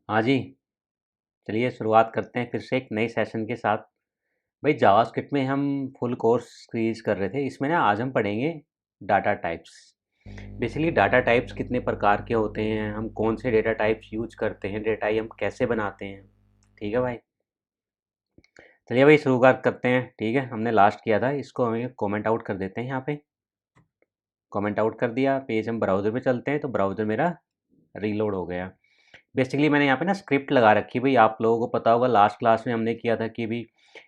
हाँ जी, चलिए शुरुआत करते हैं फिर से एक नए सेशन के साथ। भाई जावास्क्रिप्ट में हम फुल कोर्स सीरीज कर रहे थे। इसमें ना आज हम पढ़ेंगे data types. Basically data types कितने प्रकार के होते हैं, हम कौन से डेटा टाइप्स यूज करते हैं, डेटा टाइप हम कैसे बनाते हैं। ठीक है भाई, चलिए भाई शुरुआत करते हैं। ठीक है, हमने लास्ट किया था, इसको हमें कमेंट आउट कर देते हैं। यहाँ पे कमेंट आउट कर दिया, पेज हम ब्राउज़र पे चलते हैं तो ब्राउज़र मेरा रीलोड हो गया। बेसिकली मैंने यहाँ पे ना स्क्रिप्ट लगा रखी। भाई आप लोगों को पता होगा लास्ट क्लास में हमने किया था कि भी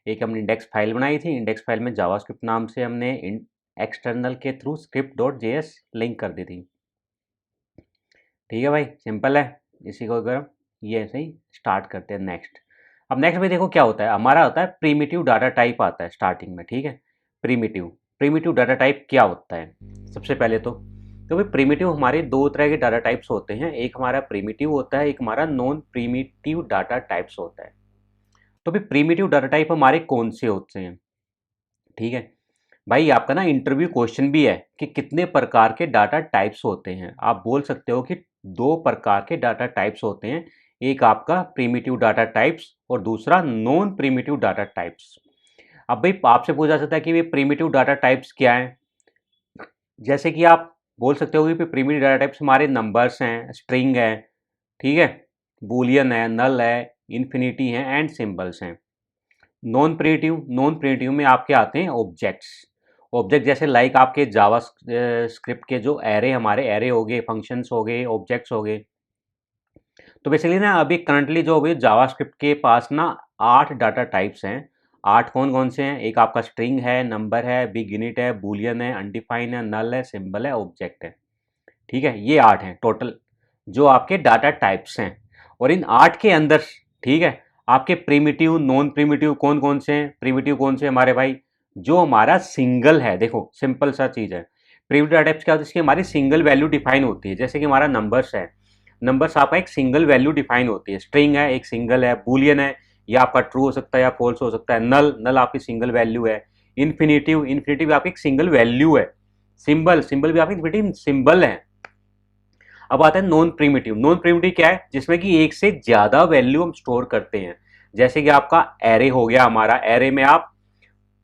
एक हमने इंडेक्स फाइल बनाई थी। इंडेक्स फाइल में जावास्क्रिप्ट नाम से हमने एक्सटर्नल के through script dot JS link कर दी थी। ठीक है भाई, सिंपल है। इसी को अगर हम ये ऐसे ही स्टार्ट करते हैं नेक्स्ट। अब नेक्स्ट भाई देखो क्या होता है, हमारा होता है प्रीमिटिव डाटा टाइप आता है स्टार्टिंग में। ठीक है, प्रीमिटिव प्रीमिटिव डाटा टाइप क्या होता है सबसे पहले तो भाई प्रीमिटिव हमारे दो तरह के डाटा टाइप्स होते हैं। एक हमारा प्रीमिटिव होता है, एक हमारा नॉन प्रीमिटिव डाटा टाइप्स होता है। तो भाई प्रीमिटिव डाटा टाइप हमारे कौन से होते हैं। ठीक है भाई, आपका ना इंटरव्यू क्वेश्चन भी है कि कितने प्रकार के डाटा टाइप्स होते हैं। आप बोल सकते हो कि दो प्रकार के डाटा टाइप्स होते हैं, एक आपका प्रीमिटिव डाटा टाइप्स और दूसरा नॉन प्रीमिटिव डाटा टाइप्स। अब भाई आपसे पूछा जाता है कि भाई प्रीमिटिव डाटा टाइप्स क्या है। जैसे कि आप बोल सकते हो कि प्रीमिटिव डाटा टाइप्स हमारे नंबर्स हैं, स्ट्रिंग है, ठीक है, बूलियन है, नल है, इन्फिनिटी है एंड सिंबल्स हैं। नॉन प्रिमिटिव में आपके आते हैं ऑब्जेक्ट्स। ऑब्जेक्ट जैसे लाइक आपके जावा स्क्रिप्ट के जो एरे, हमारे एरे हो गए, फंक्शंस हो गए, ऑब्जेक्ट्स हो गए। तो बेसिकली ना अभी करंटली जो अभी जावा स्क्रिप्ट के पास ना 8 डाटा टाइप्स हैं। 8 कौन कौन से हैं, एक आपका स्ट्रिंग है, नंबर है, बिग यूनिट है, बूलियन है, अनडिफाइन है, नल है, सिंबल है, ऑब्जेक्ट है। ठीक है, ये 8 हैं टोटल जो आपके डाटा टाइप्स हैं। और इन 8 के अंदर, ठीक है, आपके प्रीमिटिव नॉन प्रीमिटिव कौन कौन से हैं। प्रीमिटिव कौन से हमारे भाई, जो हमारा सिंगल है। देखो सिंपल सा चीज़ है, प्रीमिटिव डाटा टाइप्स क्या होता है, इसकी हमारी सिंगल वैल्यू डिफाइन होती है। जैसे कि हमारा नंबर्स है, नंबर्स आपका एक सिंगल वैल्यू डिफाइन होती है। स्ट्रिंग है, एक सिंगल है, बूलियन है, या आपका ट्रू हो सकता है या फॉल्स हो सकता है। नल नल आपकी सिंगल वैल्यू है। इन्फिनिटिव इन्फिनिटिव आपकी एक सिंगल वैल्यू है। सिंबल सिंबल भी आपकी इन्फिनिटिव सिंबल है। अब आता है नॉन प्रीमिटिव। नॉन प्रीमिटिव क्या है, जिसमें कि एक से ज्यादा वैल्यू हम स्टोर करते हैं। जैसे कि आपका एरे हो गया, हमारा एरे में आप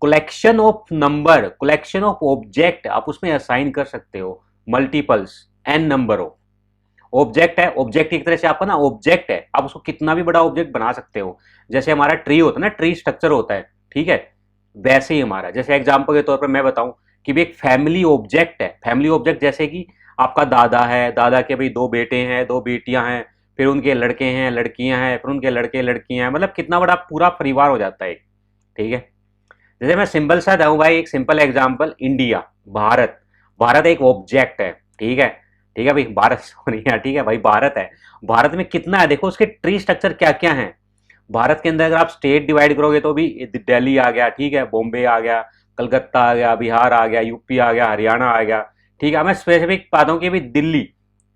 collection of number, collection of object आप उसमें असाइन कर सकते हो, मल्टीपल्स, एन नंबर हो। ऑब्जेक्ट है, ऑब्जेक्ट एक तरह से आपका ना ऑब्जेक्ट है, आप उसको कितना भी बड़ा ऑब्जेक्ट बना सकते हो। जैसे हमारा ट्री होता है ना, ट्री स्ट्रक्चर होता है, ठीक है, वैसे ही हमारा, जैसे एग्जांपल के तौर पर मैं बताऊं कि भी एक फैमिली ऑब्जेक्ट है। फैमिली ऑब्जेक्ट जैसे कि आपका दादा है, दादा के भाई दो बेटे हैं, दो बेटियां हैं, फिर उनके लड़के हैं, लड़कियां हैं, फिर उनके लड़के लड़कियां हैं, मतलब कितना बड़ा पूरा परिवार हो जाता है। ठीक है, जैसे मैं सिंपल सा दूं भाई, एक simple example, India, Bharat. Bharat एक ऑब्जेक्ट है, ठीक है, ठीक है भाई, भारत सॉरी है, ठीक है भाई, भारत है। भारत में कितना है, देखो उसके ट्री स्ट्रक्चर क्या क्या है। भारत के अंदर अगर आप स्टेट डिवाइड करोगे तो भी दिल्ली आ गया, ठीक है, बॉम्बे आ गया, कलकत्ता आ गया, बिहार आ गया, यूपी आ गया, हरियाणा आ गया। ठीक है, मैं स्पेसिफिक बात हूँ कि भाई दिल्ली,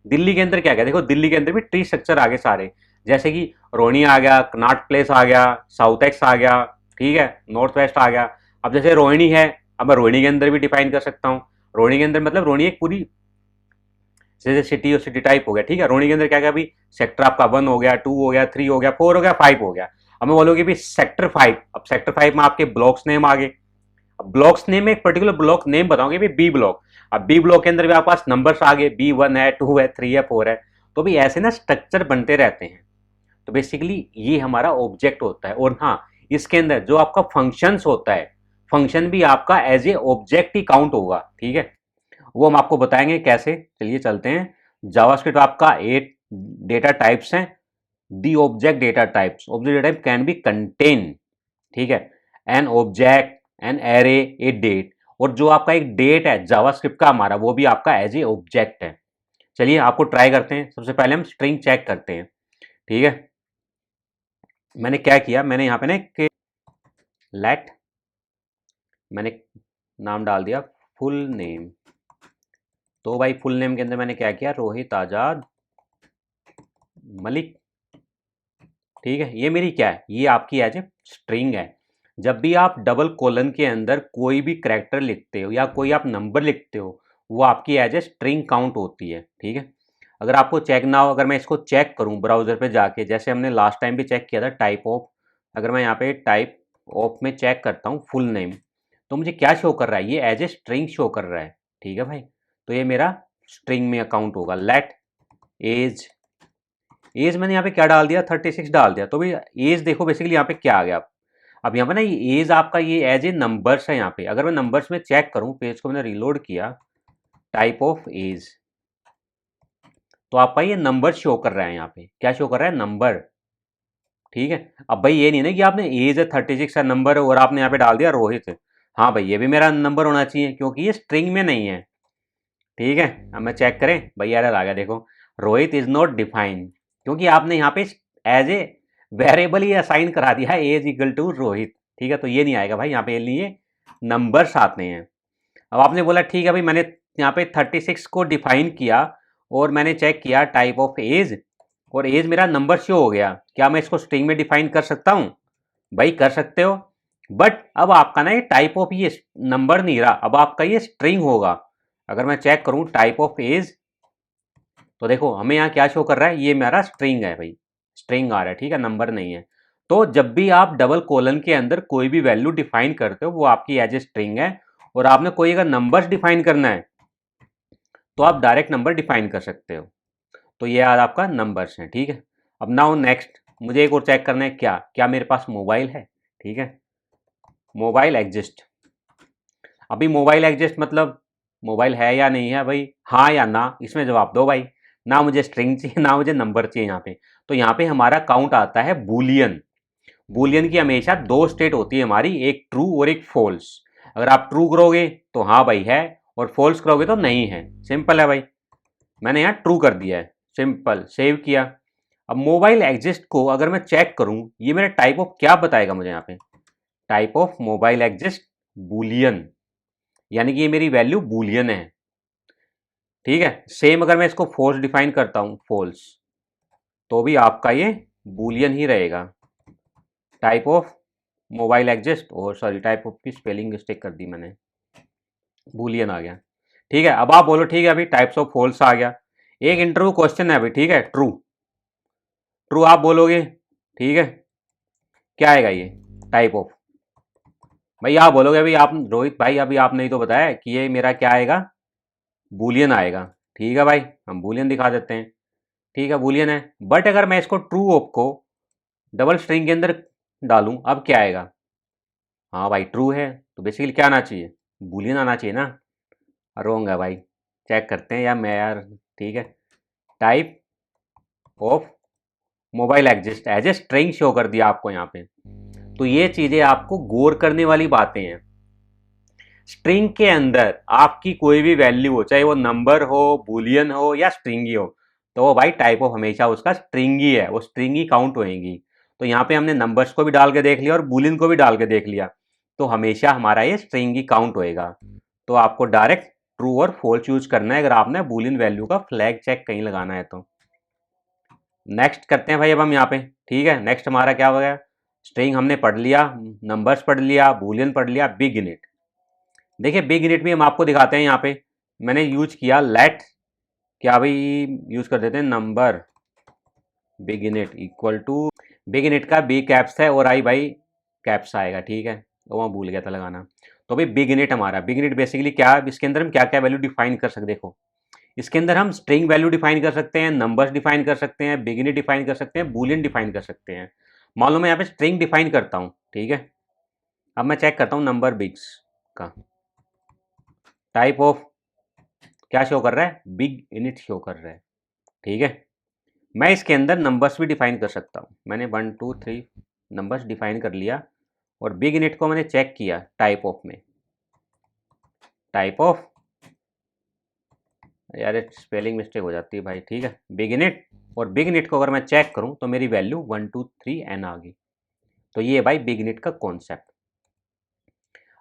दिल्ली के अंदर क्या क्या, देखो दिल्ली के अंदर भी ट्री स्ट्रक्चर आ गए सारे। जैसे कि रोहिणी आ गया, कनाट प्लेस आ गया, साउथ एक्स आ गया, ठीक है, नॉर्थ वेस्ट आ गया। अब जैसे रोहिणी है, अब मैं रोहिणी के अंदर भी डिफाइन कर सकता हूँ। रोहिणी के अंदर मतलब रोहिणी एक पूरी जैसे सिटी और सिटी टाइप हो गया। ठीक है, रोहिणी के अंदर क्या क्या भी, सेक्टर आपका 1 हो गया, 2 हो गया, 3 हो गया, 4 हो गया, 5 हो गया। अब मैं बोलोगे भी सेक्टर 5, अब सेक्टर 5 में आपके ब्लॉक्स नेम आ गए। अब ब्लॉक्स नेम में एक पर्टिकुलर ब्लॉक नेम बताओगे भी, बी ब्लॉक। अब बी ब्लॉक के अंदर भी आपके पास नंबर्स आ गए, B1 है, 2 है, 3 है, 4 है। तो भी ऐसे ना स्ट्रक्चर बनते रहते हैं। तो बेसिकली ये हमारा ऑब्जेक्ट होता है। और हाँ, इसके अंदर जो आपका फंक्शंस होता है, फंक्शन भी आपका एज ए ऑब्जेक्ट ही काउंट होगा। ठीक है, वो हम आपको बताएंगे कैसे। चलिए चलते हैं। जावास्क्रिप्ट आपका 8 डेटा टाइप्स हैं। The object data types, object data type can be contain, ठीक है, an object, an array, a date. और जो आपका एक डेट है जावास्क्रिप्ट का हमारा, वो भी आपका एज ए ऑब्जेक्ट है। चलिए आपको ट्राई करते हैं। सबसे पहले हम स्ट्रिंग चेक करते हैं। ठीक है, मैंने क्या किया, मैंने यहाँ पे ना एक लेट, मैंने नाम डाल दिया फुल नेम। तो भाई फुल नेम के अंदर मैंने क्या किया, रोहित आजाद मलिक। ठीक है, ये मेरी क्या है, ये आपकी एज ए स्ट्रिंग है। जब भी आप डबल कोलन के अंदर कोई भी करेक्टर लिखते हो या कोई आप नंबर लिखते हो, वो आपकी एज ए स्ट्रिंग काउंट होती है। ठीक है, अगर आपको चेक ना हो, अगर मैं इसको चेक करूं ब्राउज़र पे जाके, जैसे हमने लास्ट टाइम भी चेक किया था टाइप ऑफ, अगर मैं यहाँ पे टाइप ऑफ में चेक करता हूँ फुल नेम, तो मुझे क्या शो कर रहा है, ये एज ए स्ट्रिंग शो कर रहा है। ठीक है भाई, तो ये मेरा स्ट्रिंग में अकाउंट होगा। लेट एज, एज मैंने यहाँ पे क्या डाल दिया, 36 डाल दिया। तो भाई एज देखो बेसिकली यहाँ पे क्या आ गया। अब यहाँ पे ना ये एज आपका ये एज ए नंबर्स है यहाँ पे। अगर मैं नंबर्स में चेक करूँ, पेज को मैंने रिलोड किया, टाइप ऑफ एज, तो आपका ये नंबर शो कर रहा है। यहाँ पे क्या शो कर रहा है, नंबर। ठीक है, अब भाई ये नहीं ना कि आपने एज है 36 है नंबर और आपने यहाँ पे डाल दिया रोहित। हाँ भाई, ये भी मेरा नंबर होना चाहिए क्योंकि ये स्ट्रिंग में नहीं है। ठीक है, अब मैं चेक करें, भाई एरर आ गया देखो, रोहित इज नॉट डिफाइंड, क्योंकि आपने यहाँ पे एज ए वेरिएबल ही असाइन करा दिया है एज इक्वल टू रोहित। ठीक है, तो ये नहीं आएगा भाई, यहाँ पे लिए नंबर्स आते हैं। अब आपने बोला ठीक है भाई, मैंने यहाँ पे 36 को डिफाइन किया और मैंने चेक किया टाइप ऑफ एज, और एज मेरा नंबर शो हो गया। क्या मैं इसको स्ट्रिंग में डिफाइन कर सकता हूँ? भाई कर सकते हो, बट अब आपका ना ये टाइप ऑफ ये नंबर नहीं रहा, अब आपका ये स्ट्रिंग होगा। अगर मैं चेक करूँ टाइप ऑफ एज, तो देखो हमें यहाँ क्या शो कर रहा है, ये मेरा स्ट्रिंग है भाई, स्ट्रिंग आ रहा है। ठीक है, नंबर नहीं है। तो जब भी आप डबल कोलन के अंदर कोई भी वैल्यू डिफाइन करते हो, वो आपकी एज ए स्ट्रिंग है। और आपने कोई अगर नंबर्स डिफाइन करना है, तो आप डायरेक्ट नंबर डिफाइन कर सकते हो। तो ये आज आपका नंबर्स हैं। ठीक है, अब नाउ नेक्स्ट मुझे एक और चेक करना है, क्या क्या मेरे पास मोबाइल है। ठीक है, मोबाइल एग्जिस्ट। अभी मोबाइल एग्जिस्ट मतलब मोबाइल है या नहीं है भाई, हाँ या ना, इसमें जवाब दो भाई। ना मुझे स्ट्रिंग चाहिए ना मुझे नंबर चाहिए यहाँ पे। तो यहाँ पे हमारा काउंट आता है बूलियन। बूलियन की हमेशा दो स्टेट होती है हमारी, एक ट्रू और एक फॉल्स। अगर आप ट्रू करोगे तो हाँ भाई है, और फॉल्स करोगे तो नहीं है। सिंपल है भाई, मैंने यहाँ ट्रू कर दिया है, सिंपल, सेव किया। अब मोबाइल एग्जिस्ट को अगर मैं चेक करूं, ये मेरा टाइप ऑफ क्या बताएगा मुझे यहाँ पे, type of mobile exist Boolean, यानी कि ये मेरी वैल्यू बूलियन है। ठीक है, सेम अगर मैं इसको फॉल्स डिफाइन करता हूं, फॉल्स, तो भी आपका ये बूलियन ही रहेगा। टाइप ऑफ मोबाइल एग्जिस्ट, और सॉरी टाइप ऑफ की स्पेलिंग मिस्टेक कर दी मैंने, बूलियन आ गया। ठीक है, अब आप बोलो ठीक है अभी टाइप्स ऑफ फॉल्स आ गया। एक इंटरव्यू क्वेश्चन है अभी, ठीक है, ट्रू, ट्रू आप बोलोगे। ठीक है, क्या आएगा ये टाइप ऑफ, भाई आप बोलोगे अभी आप रोहित भाई, अभी आपने ही तो बताया कि ये मेरा क्या आएगा, बूलियन आएगा। ठीक है भाई, हम बूलियन दिखा देते हैं। ठीक है, बूलियन है, बट अगर मैं इसको ट्रू ऑफ को डबल स्ट्रिंग के अंदर डालूं, अब क्या आएगा, हाँ भाई ट्रू है, तो बेसिकली क्या आना चाहिए, बूलियन आना चाहिए ना। रोंग है भाई, चेक करते हैं यार मैं यार। ठीक है, type of mobile exist as a string show कर दिया आपको यहाँ पे। तो ये चीजें आपको गौर करने वाली बातें हैं। स्ट्रिंग के अंदर आपकी कोई भी वैल्यू हो, चाहे वो नंबर हो, बूलियन हो या स्ट्रिंग ही हो, तो वो भाई टाइप ऑफ हमेशा उसका स्ट्रिंग ही है, वो स्ट्रिंग ही काउंट होएगी। तो यहाँ पे हमने नंबर्स को भी डाल के देख लिया और बूलियन को भी डाल के देख लिया, तो हमेशा हमारा ये स्ट्रिंग ही काउंट होएगा। तो आपको डायरेक्ट ट्रू और फॉल्स यूज करना है अगर आपने बूलियन वैल्यू का फ्लैग चेक कहीं लगाना है तो। नेक्स्ट करते हैं भाई अब हम यहाँ पे। ठीक है, नेक्स्ट हमारा क्या हो गया, स्ट्रिंग हमने पढ़ लिया, नंबर्स पढ़ लिया, बूलियन पढ़ लिया, बिग इनिट। देखिए बिग इनिट भी हम आपको दिखाते हैं। यहाँ पे मैंने यूज किया लेट, क्या भाई यूज कर देते हैं number big int equal to, big int का बी कैप्स है और आई भाई कैप्स आएगा। ठीक है, तो वहाँ भूल गया था लगाना। तो भाई बिग इनिट हमारा, बिग इनिट बेसिकली क्या है, इसके अंदर हम क्या क्या वैल्यू डिफाइन कर सकते, देखो इसके अंदर हम स्ट्रिंग वैल्यू डिफाइन कर सकते हैं, नंबर्स डिफाइन कर सकते हैं, बिग इनिट डिफाइन कर सकते हैं, बूलियन डिफाइन कर सकते हैं। मान लो मैं यहाँ पे स्ट्रिंग डिफाइन करता हूँ। ठीक है, अब मैं चेक करता हूँ नंबर बिग्स का, टाइप ऑफ क्या शो कर रहा है, बिग इनिट शो कर रहा है। ठीक है, मैं इसके अंदर नंबर्स भी डिफाइन कर सकता हूँ। मैंने 1 2 3 नंबर्स डिफाइन कर लिया, और बिग इनिट को मैंने चेक किया टाइप ऑफ में, टाइप ऑफ, यार स्पेलिंग मिस्टेक हो जाती है भाई। ठीक है, बिग इनिट, और बिग इनिट को अगर मैं चेक करूँ तो मेरी वैल्यू 1 2 3 n आ गई। तो ये भाई बिग इनिट का कॉन्सेप्ट।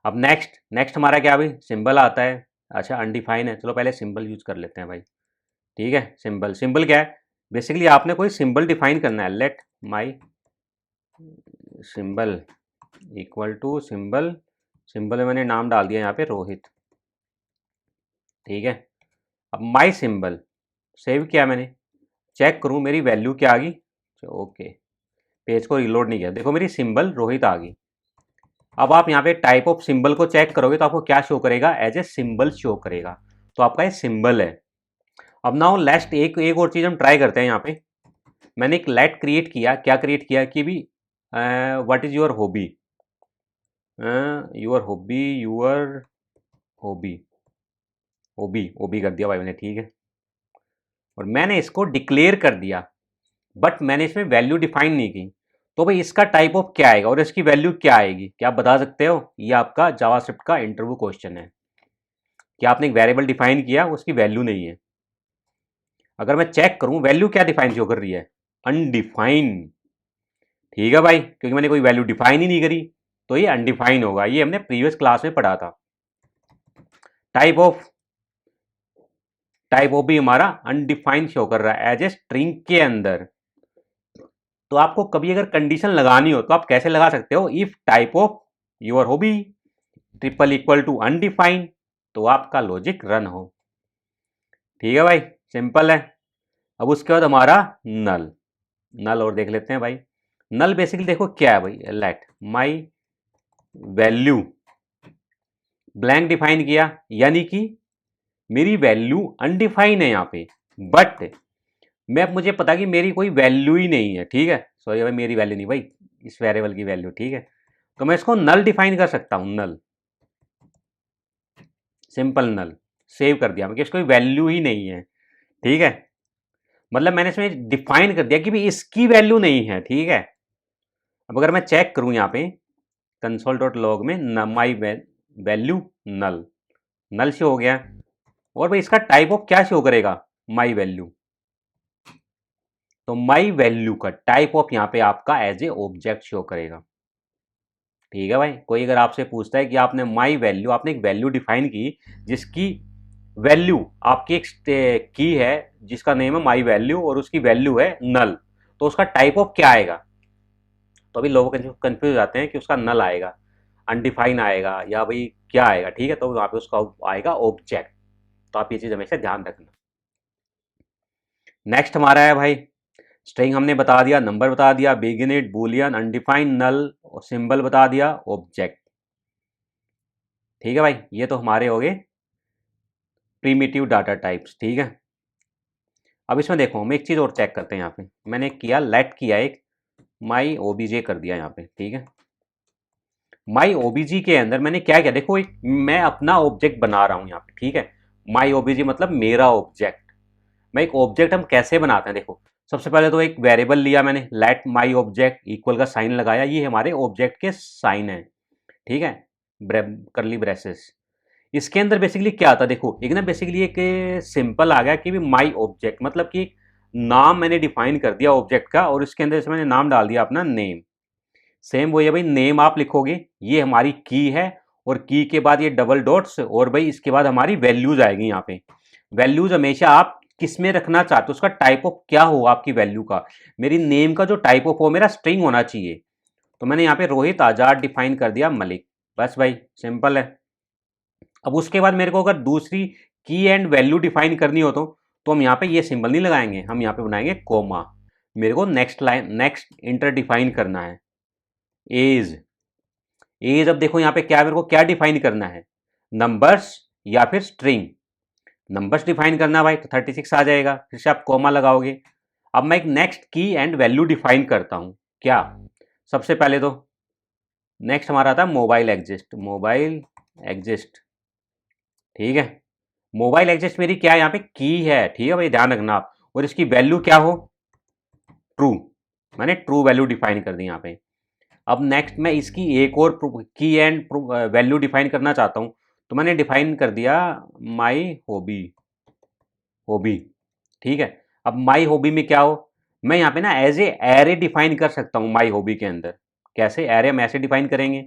अब नेक्स्ट नेक्स्ट हमारा क्या भाई, सिंबल आता है। अच्छा अनडिफाइन है, चलो पहले सिंबल यूज कर लेते हैं भाई। ठीक है, सिंबल, सिंबल क्या है, बेसिकली आपने कोई सिंबल डिफाइन करना है। Let my symbol equal to symbol, symbol में मैंने नाम डाल दिया यहाँ पे रोहित। ठीक है, अब माई सिंबल, सेव किया मैंने, चेक करूँ मेरी वैल्यू क्या आ गई। ओके, पेज को रिलोड नहीं किया, देखो मेरी सिंबल रोहित आ गई। अब आप यहाँ पे टाइप ऑफ सिंबल को चेक करोगे तो आपको क्या शो करेगा, एज ए सिंबल शो करेगा, तो आपका ये सिंबल है। अब नाउ लास्ट एक और चीज़ हम ट्राई करते हैं। यहाँ पे मैंने एक लेट क्रिएट किया, क्या क्रिएट किया कि भी what is your hobby, your hobby, your hobby, ओबी ओबी कर दिया भाई मैंने, ठीक है। और मैंने इसको डिक्लेयर कर दिया, बट मैंने इसमें वैल्यू डिफाइन नहीं की। तो भाई इसका टाइप ऑफ क्या आएगा और इसकी वैल्यू क्या आएगी, क्या आप बता सकते हो? ये आपका जावास्क्रिप्ट का इंटरव्यू क्वेश्चन है कि आपने एक वेरिएबल डिफाइन किया, उसकी वैल्यू नहीं है। अगर मैं चेक करूं वैल्यू क्या डिफाइन शो कर रही है, अनडिफाइन। ठीक है भाई, क्योंकि मैंने कोई वैल्यू डिफाइन ही नहीं करी, तो ये अनडिफाइन होगा। ये हमने प्रीवियस क्लास में पढ़ा था। टाइप ऑफ भी हमारा अनडिफाइंड शो कर रहा है एज ए स्ट्रिंग के अंदर। तो आपको कभी अगर कंडीशन लगानी हो तो आप कैसे लगा सकते हो, if type of your hobby triple equal to undefined, तो आपका लॉजिक रन हो। ठीक है भाई, सिंपल है। अब उसके बाद हमारा नल, नल और देख लेते हैं भाई। नल बेसिकली देखो क्या है भाई, let my value blank define किया, यानी कि मेरी वैल्यू अनडिफाइन है यहाँ पे, बट मुझे पता कि मेरी कोई वैल्यू ही नहीं है। ठीक है, सॉरी भाई मेरी वैल्यू नहीं भाई, इस वेरिएबल की वैल्यू। ठीक है, तो मैं इसको नल डिफाइन कर सकता हूँ, नल, सिंपल नल। सेव कर दिया क्योंकि इसको कोई वैल्यू ही नहीं है। ठीक है, मतलब मैंने इसमें डिफाइन कर दिया कि भाई इसकी वैल्यू नहीं है। ठीक है, अब अगर मैं चेक करूँ यहाँ पे console.log में my value null, null show हो गया। और भाई इसका टाइप ऑफ क्या शो करेगा, माई वैल्यू। तो माई वैल्यू का टाइप ऑफ यहाँ पे आपका एज ए ऑब्जेक्ट शो करेगा। ठीक है भाई, कोई अगर आपसे पूछता है कि आपने माई वैल्यू, आपने एक वैल्यू डिफाइन की जिसकी वैल्यू आपकी एक की है जिसका नेम है माई वैल्यू और उसकी वैल्यू है नल, तो उसका टाइप ऑफ क्या आएगा। तो अभी लोग कंफ्यूज हो जाते हैं कि उसका नल आएगा, अनडिफाइन आएगा, या भाई क्या आएगा। ठीक है, तो वहाँ पे उसका आएगा ऑब्जेक्ट। तो आप ये चीज़ हमेशा ध्यान रखना। नेक्स्ट हमारा है भाई स्ट्रिंग, हमने बता दिया, नंबर बता दिया, big int, boolean, undefined, null, symbol बता दिया, ऑब्जेक्ट। ठीक है भाई, ये तो हमारे हो गए प्रीमिटिव डाटा टाइप्स। ठीक है, अब इसमें देखो हम एक चीज़ और चेक करते हैं। यहाँ पे मैंने किया लेट किया, एक माई ओबीजे कर दिया यहाँ पे। ठीक है, माई ओबीजी के अंदर मैंने क्या किया, देखो एक मैं अपना ऑब्जेक्ट बना रहा हूँ यहाँ पे। ठीक है, माई ओबीजी मतलब मेरा ऑब्जेक्ट। मैं एक ऑब्जेक्ट हम कैसे बनाते हैं, देखो सबसे पहले तो एक वेरिएबल लिया मैंने, लेट माई ऑब्जेक्ट इक्वल का साइन लगाया, ये हमारे ऑब्जेक्ट के साइन है। ठीक है, करली ब्रेसेस। इसके अंदर बेसिकली क्या आता है, देखो एक ना बेसिकली एक सिंपल आ गया कि भी माई ऑब्जेक्ट, मतलब कि नाम मैंने डिफाइन कर दिया ऑब्जेक्ट का, और इसके अंदर से मैंने नाम डाल दिया अपना नेम। सेम वही है भाई, नेम आप लिखोगे, ये हमारी की है, और की के बाद ये डबल डॉट्स, और भाई इसके बाद हमारी वैल्यूज आएगी। यहाँ पे वैल्यूज हमेशा आप किस में रखना चाहते हो, उसका टाइप ऑफ क्या हो आपकी वैल्यू का। मेरी नेम का जो टाइप ऑफ हो मेरा स्ट्रिंग होना चाहिए, तो मैंने यहाँ पे रोहित आजाद डिफाइन कर दिया मलिक। बस भाई सिंपल है। अब उसके बाद मेरे को अगर दूसरी की एंड वैल्यू डिफाइन करनी हो तो हम यहाँ पे ये सिंबल नहीं लगाएंगे, हम यहाँ पे बनाएंगे कोमा। मेरे को next line, next inter define करना है, एज। एज अब देखो यहाँ पे क्या, मेरे को क्या डिफाइन करना है, नंबर्स या फिर स्ट्रिंग। नंबर्स डिफाइन करना भाई, तो 36 आ जाएगा, फिर से आप कोमा लगाओगे। अब मैं एक नेक्स्ट की एंड वैल्यू डिफाइन करता हूँ, क्या सबसे पहले तो नेक्स्ट हमारा था मोबाइल एग्जिस्ट, मोबाइल एग्जिस्ट। ठीक है, मोबाइल एग्जिस्ट मेरी क्या है यहाँ पे की है। ठीक है भाई, ध्यान रखना आप, और इसकी वैल्यू क्या हो, ट्रू। मैंने ट्रू वैल्यू डिफाइन कर दी यहाँ पे। अब नेक्स्ट मैं इसकी एक और की एंड वैल्यू डिफाइन करना चाहता हूँ, तो मैंने डिफाइन कर दिया माई हॉबी, हॉबी। ठीक है, अब माई हॉबी में क्या हो, मैं यहाँ पे ना एज ए एरे डिफाइन कर सकता हूँ माई हॉबी के अंदर। कैसे एरे हम ऐसे डिफाइन करेंगे,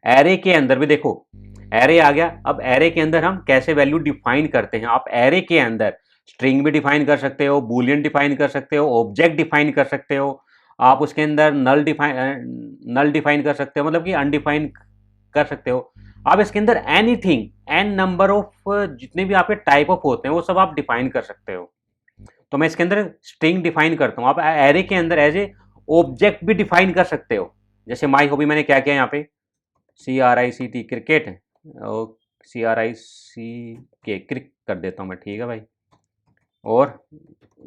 एरे के अंदर भी देखो एरे आ गया। अब एरे के अंदर हम कैसे वैल्यू डिफाइन करते हैं, आप एरे के अंदर स्ट्रिंग भी डिफाइन कर सकते हो, बूलियन डिफाइन कर सकते हो, ऑब्जेक्ट डिफाइन कर सकते हो, आप उसके अंदर नल डिफाइन कर सकते हो, मतलब कि अनडिफाइन कर सकते हो। आप इसके अंदर एनीथिंग, एन नंबर ऑफ जितने भी आपके टाइप ऑफ होते हैं वो सब आप डिफाइन कर सकते हो। तो मैं इसके अंदर स्ट्रिंग डिफाइन करता हूँ। आप एरे के अंदर एज ए ऑब्जेक्ट भी डिफाइन कर सकते हो। जैसे माई हॉबी मैंने क्या किया यहाँ पे, CRICT क्रिकेट, और CRIC क्रिक कर देता हूँ मैं, ठीक है भाई। और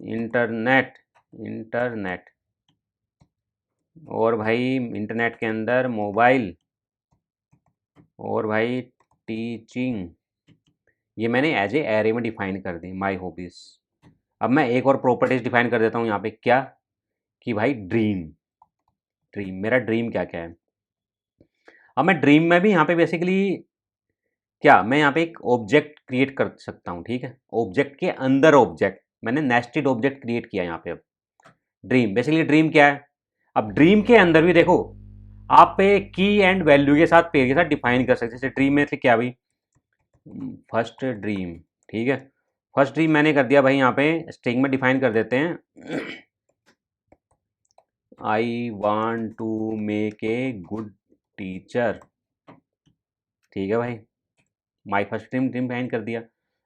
इंटरनेट, इंटरनेट, और भाई इंटरनेट के अंदर मोबाइल, और भाई टीचिंग, ये मैंने एज ए एरे में डिफाइन कर दी माई हॉबीज। अब मैं एक और प्रॉपर्टीज डिफाइन कर देता हूँ यहाँ पे, क्या कि भाई ड्रीम, ड्रीम मेरा ड्रीम क्या क्या है। अब मैं ड्रीम में भी यहाँ पे बेसिकली क्या, मैं यहाँ पे एक ऑब्जेक्ट क्रिएट कर सकता हूँ, ठीक है, ऑब्जेक्ट के अंदर ऑब्जेक्ट, मैंने नेस्टेड ऑब्जेक्ट क्रिएट किया यहाँ पे। अब ड्रीम, बेसिकली ड्रीम क्या है, अब ड्रीम के अंदर भी देखो आप पे की एंड वैल्यू के साथ, पेयर के साथ डिफाइन कर सकते हैं। जैसे ड्रीम में क्या भाई, फर्स्ट ड्रीम, ठीक है, फर्स्ट ड्रीम मैंने कर दिया भाई, यहाँ पे स्ट्रिंग में डिफाइन कर देते हैं, I want to make a good teacher, ठीक है भाई, my first dream, dream define कर दिया।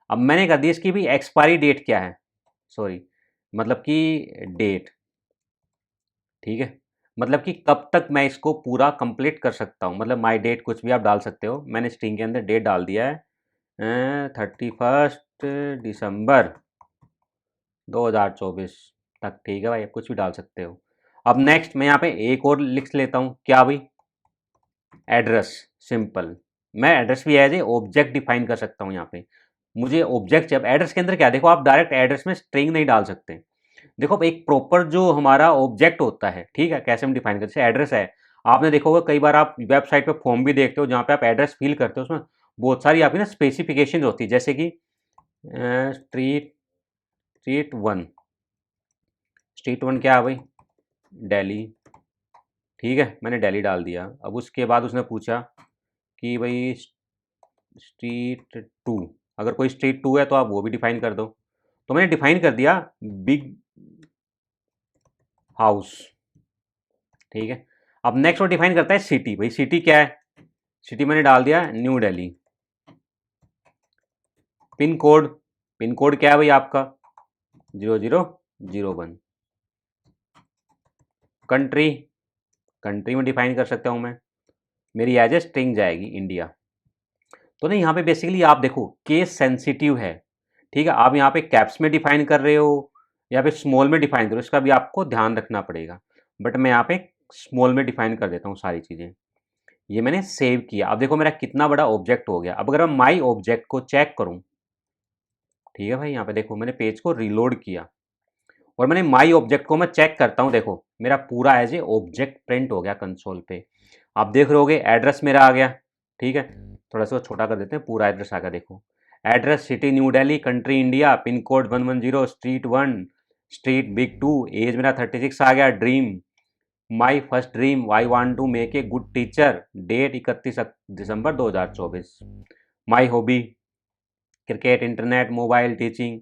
अब मैंने कर दिया इसकी भी एक्सपायरी डेट क्या है, सॉरी मतलब कि डेट, ठीक है, मतलब कि कब तक मैं इसको पूरा कंप्लीट कर सकता हूँ, मतलब माई डेट कुछ भी आप डाल सकते हो। मैंने स्ट्रिंग के अंदर डेट डाल दिया है 31 दिसंबर 2024 तक, ठीक है भाई, आप कुछ भी डाल सकते हो। अब नेक्स्ट मैं यहाँ पे एक और लिख लेता हूँ, क्या भाई, एड्रेस, सिंपल, मैं एड्रेस भी एज ए ऑब्जेक्ट डिफाइन कर सकता हूँ यहाँ पे। मुझे ऑब्जेक्ट, जब एड्रेस के अंदर क्या, देखो आप डायरेक्ट एड्रेस में स्ट्रिंग नहीं डाल सकते। देखो एक प्रॉपर जो हमारा ऑब्जेक्ट होता है, ठीक है, कैसे हम डिफाइन करते हैं, एड्रेस है, आपने देखा होगा कई बार आप वेबसाइट पे फॉर्म भी देखते हो जहाँ पे आप एड्रेस फिल करते हो, उसमें बहुत सारी आपकी ना स्पेसिफिकेशन होती है, जैसे कि street, street one, street one क्या है भाई, दिल्ली, ठीक है, मैंने दिल्ली डाल दिया। अब उसके बाद उसने पूछा कि भाई स्ट्रीट टू, अगर कोई स्ट्रीट टू है तो आप वो भी डिफाइन कर दो, तो मैंने डिफाइन कर दिया बिग हाउस, ठीक है। अब नेक्स्ट वो डिफाइन करता है सिटी, भाई सिटी क्या है, सिटी मैंने डाल दिया new Delhi. Pin code, pin code क्या है भाई आपका 0001। कंट्री, कंट्री में डिफाइन कर सकता हूँ मैं, मेरी एज ए स्ट्रिंग जाएगी इंडिया। तो नहीं यहाँ पे बेसिकली आप देखो केस सेंसिटिव है, ठीक है, आप यहाँ पे कैप्स में डिफाइन कर रहे हो या फिर स्मॉल में डिफाइन कर रहे हो, इसका भी आपको ध्यान रखना पड़ेगा। बट मैं यहाँ पे स्मॉल में डिफाइन कर देता हूँ सारी चीज़ें। ये मैंने सेव किया, अब देखो मेरा कितना बड़ा ऑब्जेक्ट हो गया। अब अगर मैं माई ऑब्जेक्ट को चेक करूँ, ठीक है भाई, यहाँ पे देखो मैंने पेज को रिलोड किया और मैंने माई ऑब्जेक्ट को मैं चेक करता हूँ, देखो मेरा पूरा एज ए ऑब्जेक्ट प्रिंट हो गया कंसोल पे। आप देख रहे होगे एड्रेस मेरा आ गया, ठीक है, थोड़ा सा छोटा कर देते हैं, पूरा एड्रेस आ गया, देखो address city New Delhi, country India, pin code 110, street 1, street big 2, age मेरा 36 आ गया, dream my first dream, I want to make a good teacher, date 31 December 2024, my hobby cricket, internet, mobile, teaching,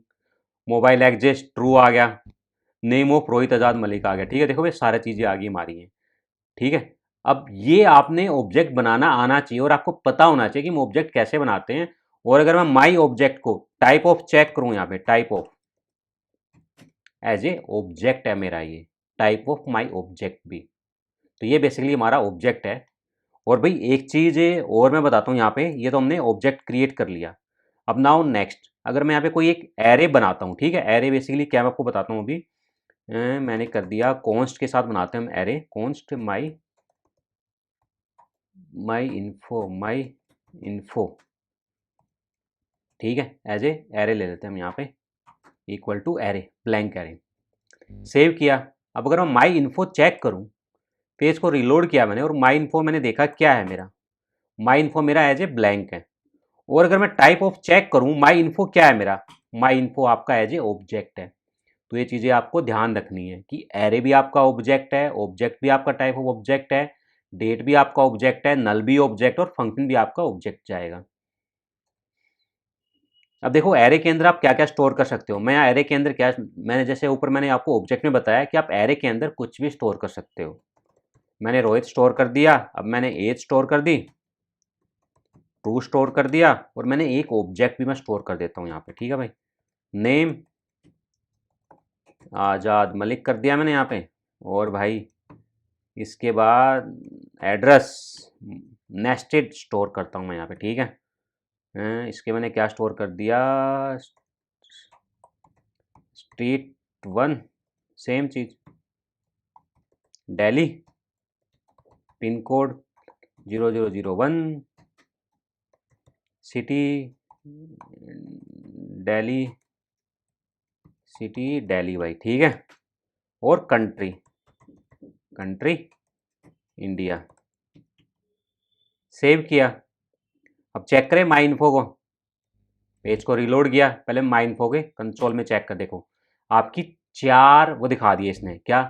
mobile exist, true आ गया, name of Rohit Azad Malik आ गया, ठीक है, देखो ये सारी चीज़ें आगे हमारी हैं, ठीक है। अब ये आपने ऑब्जेक्ट बनाना आना चाहिए और आपको पता होना चाहिए कि हम ऑब्जेक्ट कैसे बनाते हैं। और अगर मैं माई ऑब्जेक्ट को टाइप ऑफ चेक करूं, यहाँ पे type of as a object है मेरा, ये टाइप ऑफ माई ऑब्जेक्ट भी, तो ये बेसिकली हमारा ऑब्जेक्ट है। और भाई एक चीज़ और मैं बताता हूँ यहाँ पे, ये तो हमने ऑब्जेक्ट क्रिएट कर लिया। अब नाउ नेक्स्ट, अगर मैं यहाँ पे कोई एक एरे बनाता हूँ, ठीक है, एरे बेसिकली क्या मैं आपको बताता हूँ अभी, मैंने कर दिया कॉन्स्ट के साथ बनाते हैं हम array, const my, my info, ठीक है, एज ए एरे ले लेते हैं हम यहाँ पे, equal to array, blank array, save किया। अब अगर मैं माई इन्फो चेक करूँ, पेज को रिलोड किया मैंने और माई इन्फो मैंने देखा क्या है मेरा, माई इन्फो मेरा एज ए ब्लैंक है। और अगर मैं टाइप ऑफ चेक करूँ, माई इन्फो क्या है मेरा, माई इन्फो आपका एज ए ऑब्जेक्ट है। तो ये चीज़ें आपको ध्यान रखनी है कि एरे भी आपका ऑब्जेक्ट है, ऑब्जेक्ट भी आपका टाइप ऑफ ऑब्जेक्ट है, डेट भी आपका ऑब्जेक्ट है, नल भी ऑब्जेक्ट और फंक्शन भी आपका ऑब्जेक्ट जाएगा। अब देखो एरे के अंदर आप क्या क्या स्टोर कर सकते हो, मैं एरे के अंदर क्या, मैंने जैसे ऊपर मैंने आपको ऑब्जेक्ट में बताया कि आप एरे के अंदर कुछ भी स्टोर कर सकते हो। मैंने रोहित स्टोर कर दिया, अब मैंने एज स्टोर कर दी, ट्रू स्टोर कर दिया, और मैंने एक ऑब्जेक्ट भी मैं स्टोर कर देता हूँ यहाँ पे, ठीक है भाई, नेम, आज़ाद मलिक कर दिया मैंने यहाँ पे। और भाई इसके बाद एड्रेस नेस्टेड स्टोर करता हूँ मैं यहाँ पे, ठीक है। इसके मैंने क्या स्टोर कर दिया, स्ट्रीट 1, सेम चीज़, Delhi, pin code 0001, city Delhi, city Delhi भाई, ठीक है। और कंट्री, कंट्री इंडिया, सेव किया। अब चेक करें माई इन्फो को, पेज को रिलोड किया, पहले माई इन्फो के कंसोल में चेक कर देखो, आपकी 4 वो दिखा दिए इसने, क्या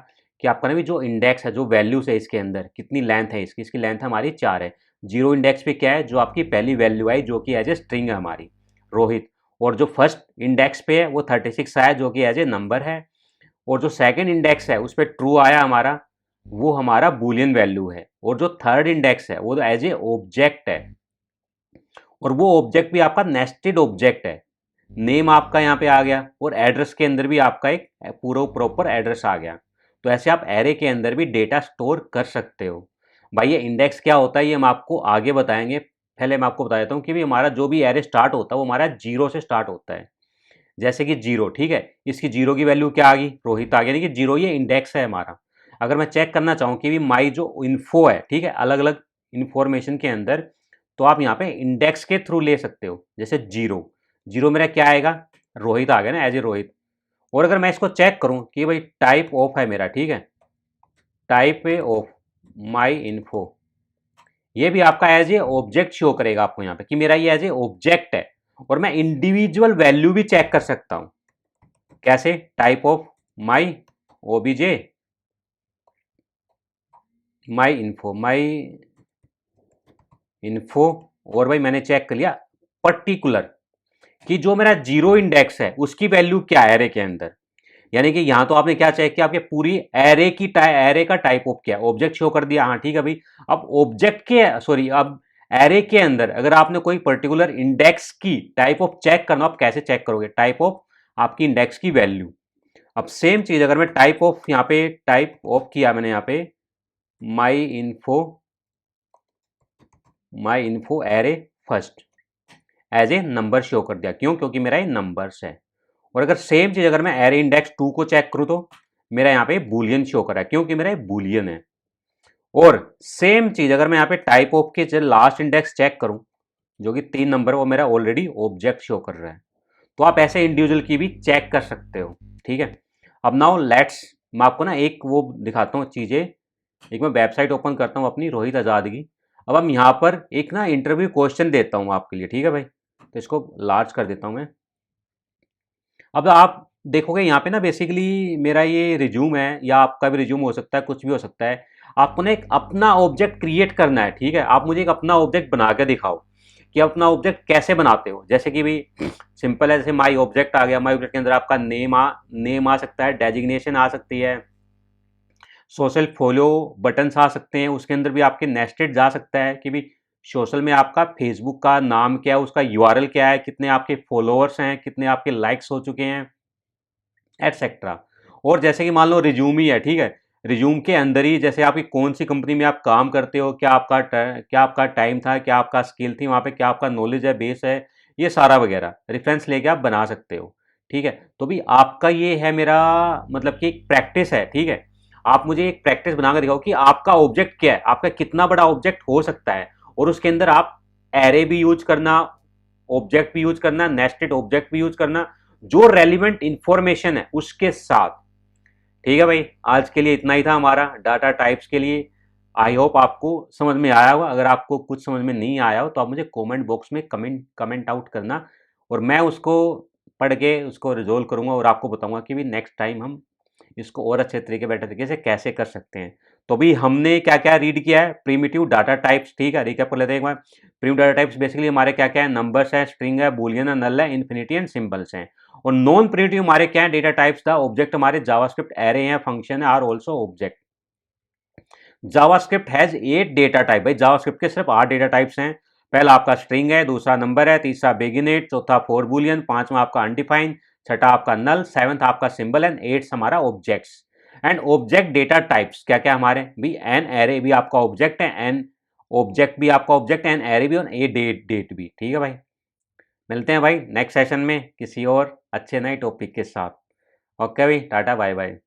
कि आपका ना भी जो इंडेक्स है, जो वैल्यूज है इसके अंदर, कितनी लेंथ है इसकी, इसकी लेंथ हमारी 4 है। 0 इंडेक्स पे क्या है, जो आपकी पहली वैल्यू आई, जो कि एज ए स्ट्रिंग है हमारी, रोहित। और जो फर्स्ट इंडेक्स पे है वो 36 आया, जो कि एज ए नंबर है। और जो सेकंड इंडेक्स है उस पर ट्रू आया हमारा, वो हमारा बूलियन वैल्यू है। और जो थर्ड इंडेक्स है वो एज ए ऑब्जेक्ट है, और वो ऑब्जेक्ट भी आपका नेस्टेड ऑब्जेक्ट है। नेम आपका यहाँ पे आ गया, और एड्रेस के अंदर भी आपका एक पूरा प्रॉपर एड्रेस आ गया। तो ऐसे आप एरे के अंदर भी डेटा स्टोर कर सकते हो। भाई ये इंडेक्स क्या होता है ये हम आपको आगे बताएंगे, पहले मैं आपको बता देता हूँ कि भी हमारा जो भी एरे स्टार्ट होता है वो हमारा 0 से स्टार्ट होता है। जैसे कि 0, ठीक है, इसकी 0 की वैल्यू क्या आ गई, रोहित आ गया, यानी कि 0 ये इंडेक्स है हमारा। अगर मैं चेक करना चाहूँ कि भी माई जो इन्फो है, ठीक है, अलग अलग इन्फॉर्मेशन के अंदर, तो आप यहाँ पे इंडेक्स के थ्रू ले सकते हो। जैसे 0, 0 मेरा क्या आएगा, रोहित आ गया ना, एज ए रोहित। और अगर मैं इसको चेक करूँ कि भाई टाइप ऑफ है मेरा, ठीक है, टाइप ऑफ माई इन्फो, ये भी आपका एज ए ऑब्जेक्ट शो करेगा आपको यहाँ पे कि मेरा ये एज ए ऑब्जेक्ट है। और मैं इंडिविजुअल वैल्यू भी चेक कर सकता हूँ, कैसे, type of my OBJ my info, my info. और भाई मैंने चेक कर लिया पर्टिकुलर कि जो मेरा 0 इंडेक्स है उसकी वैल्यू क्या है एरे के अंदर। यानी कि यहां तो आपने क्या चेक किया, आपके पूरी एरे की एरे का टाइप ऑफ क्या, ऑब्जेक्ट शो कर दिया, हाँ ठीक है भाई। अब ऑब्जेक्ट के सॉरी अब एरे के अंदर अगर आपने कोई पर्टिकुलर इंडेक्स की टाइप ऑफ चेक करना, आप कैसे चेक करोगे, टाइप ऑफ आपकी इंडेक्स की वैल्यू। अब सेम चीज अगर मैं टाइप ऑफ यहाँ पे टाइप ऑफ किया मैंने यहाँ पे my info array first, age a number show कर दिया, क्यों, क्योंकि मेरा ये नंबर्स है। और अगर सेम चीज अगर मैं एरे इंडेक्स 2 को चेक करूं तो मेरा यहाँ पे बूलियन शो कर रहा है, क्योंकि मेरा बूलियन है। और सेम चीज अगर मैं यहाँ पे टाइप ऑफ के लास्ट इंडेक्स चेक करूं, जो कि 3 नंबर, वो मेरा ऑलरेडी ऑब्जेक्ट शो कर रहा है। तो आप ऐसे इंडिविजुअल की भी चेक कर सकते हो, ठीक है। अब नाउ लेट्स, मैं आपको ना एक वो दिखाता हूँ चीजें, एक मैं वेबसाइट ओपन करता हूँ अपनी, रोहित आज़ाद की। अब हम यहाँ पर एक ना इंटरव्यू क्वेश्चन देता हूँ आपके लिए, ठीक है भाई। तो इसको लार्ज कर देता हूँ मैं। अब आप देखोगे यहाँ पे ना बेसिकली मेरा ये रिज्यूम है, या आपका भी रिज्यूम हो सकता है, कुछ भी हो सकता है। आपको ना एक अपना ऑब्जेक्ट क्रिएट करना है, ठीक है। आप मुझे एक अपना ऑब्जेक्ट बना के दिखाओ कि अपना ऑब्जेक्ट कैसे बनाते हो। जैसे कि भाई सिंपल है, जैसे माई ऑब्जेक्ट आ गया, माई ऑब्जेक्ट के अंदर आपका नेम आ सकता है, डेजिग्नेशन आ सकती है, सोशल फॉलो बटन्स आ सकते हैं, उसके अंदर भी आपके नेस्टेड जा सकता है कि भी सोशल में आपका फेसबुक का नाम क्या है, उसका यूआरएल क्या है, कितने आपके फॉलोअर्स हैं, कितने आपके लाइक्स हो चुके हैं, एटसेट्रा। और जैसे कि मान लो रिज्यूम ही है, ठीक है, रिज्यूम के अंदर ही जैसे आपकी कौन सी कंपनी में आप काम करते हो, क्या आपका टाइम था, क्या आपका स्किल थी वहाँ पे, क्या आपका नॉलेज है, बेस है, ये सारा वगैरह रेफरेंस लेके आप बना सकते हो, ठीक है। तो भी आपका ये है मेरा मतलब कि एक प्रैक्टिस है, ठीक है। आप मुझे एक प्रैक्टिस बनाकर दिखाओ कि आपका ऑब्जेक्ट क्या है, आपका कितना बड़ा ऑब्जेक्ट हो सकता है, और उसके अंदर आप एरे भी यूज करना, ऑब्जेक्ट भी यूज करना, नेस्टेड ऑब्जेक्ट भी यूज करना, जो रेलिवेंट इंफॉर्मेशन है उसके साथ। ठीक है भाई, आज के लिए इतना ही था हमारा डाटा टाइप्स के लिए। आई होप आपको समझ में आया होगा। अगर आपको कुछ समझ में नहीं आया हो तो आप मुझे कमेंट बॉक्स में कमेंट आउट करना, और मैं उसको पढ़ के उसको रिजोल्व करूंगा और आपको बताऊंगा कि भी नेक्स्ट टाइम हम इसको और अच्छे तरीके बेटर तरीके से कैसे कर सकते हैं। तो भी हमने क्या क्या रीड किया है, प्रीमिटिव डाटा टाइप्स, ठीक है, रिकैप कर लेते हैं एक बार। प्रीमिटिव डाटा टाइप्स बेसिकली हमारे क्या क्या है, नंबर्स है, स्ट्रिंग है, बूलियन है, नल है, इन्फिनिटी एंड सिंबल्स हैं। और नॉन प्रीमिटिव हमारे क्या है, डेटा टाइप्स था, ऑब्जेक्ट हमारे जावास्क्रिप्ट एरे हैं, फंक्शन है, are also object. JavaScript has 8 data type, भाई जावास्क्रिप्ट के सिर्फ 8 डेटा टाइप्स हैं। पहला आपका स्ट्रिंग है, दूसरा नंबर है, तीसरा बिगिन इट, चौथा फॉर बूलियन, पांचवा आपका अनडिफाइंड, छठा आपका नल, 7th आपका सिंबल एंड 8th हमारा objects. And object data types क्या क्या हमारे भी, एन एरे भी आपका ऑब्जेक्ट है, एन ऑब्जेक्ट भी आपका ऑब्जेक्ट है, एन एरे भी और ए डेट भी। ठीक है भाई, मिलते हैं भाई नेक्स्ट सेशन में किसी और अच्छे नए टॉपिक के साथ। ओके भाई, टाटा बाय बाय।